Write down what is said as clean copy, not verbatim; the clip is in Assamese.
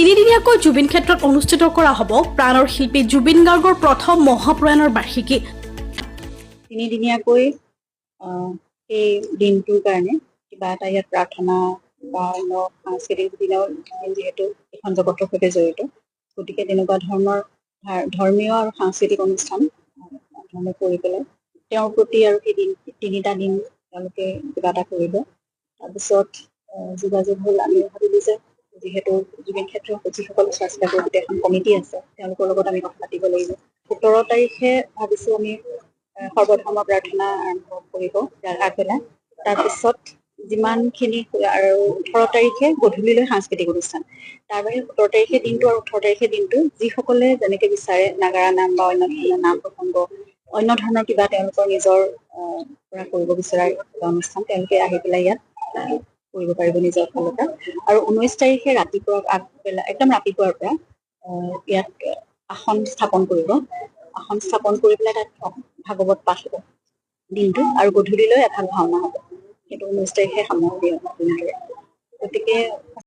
তিনিদিনীয়াকৈ জুবিন ক্ষেত্ৰত অনুষ্ঠিত কৰা হ'ব প্ৰাণৰ শিল্পী জুবিন গাৰ্গৰ প্ৰথম মহাপ্ৰয়াণৰ বাৰ্ষিকী। তিনিদিনীয়াকৈ এই দিনটোৰ কাৰণে কিবা এটা ইয়াত প্ৰাৰ্থনা বা অন্য সাংস্কৃতিক দিনৰ যিহেতু এখন জগতৰ সৈতে জড়িত, গতিকে তেনেকুৱা ধৰণৰ ধৰ্মীয় আৰু সাংস্কৃতিক অনুষ্ঠান কৰি পেলাই তেওঁৰ প্ৰতি আৰু সেই দিন তিনিটা দিন তেওঁলোকে কিবা এটা কৰিব। তাৰপিছত যোগাযোগ হ'ল, আমি ভাবিলোঁ যে যিহেতু জুবিন ক্ষেত্ৰৰ যিসকল স্বাস্থ্য গোটেই এখন কমিটি আছে তেওঁলোকৰ লগত আমি কথা পাতিব লাগিব। 17 তাৰিখে ভাবিছোঁ আমি সৰ্বধৰ্ম প্ৰাৰ্থনা আৰম্ভ কৰিব ইয়াৰ আগবেলা। তাৰপিছত যিমানখিনি আৰু 18 তাৰিখে গধূলিলৈ সাংস্কৃতিক অনুষ্ঠান। তাৰ বাহিৰে 17 তাৰিখে দিনটো আৰু 18 তাৰিখে দিনটো যিসকলে যেনেকে বিচাৰে নাগাৰা নাম বা অন্য ধৰণৰ নাম প্ৰসংগ, অন্য ধৰণৰ কিবা তেওঁলোকৰ নিজৰ পৰা কৰিব বিচৰা অনুষ্ঠান তেওঁলোকে আহি পেলাই ইয়াত কৰিব পাৰিব নিজৰ ফালৰ পৰা। আৰু 19 তাৰিখে ৰাতিপুৱা আগবেলা একদম ৰাতিপুৱাৰ পৰা ইয়াত আসন স্থাপন কৰিব। আসন স্থাপন কৰি পেলাই তাত ভাগৱত পাঠ হ'ব দিনটো, আৰু গধূলিলৈ এভাগ ভাওনা হ'ব। সেইটো 19 তাৰিখে সামৰণি হ'ব। গতিকে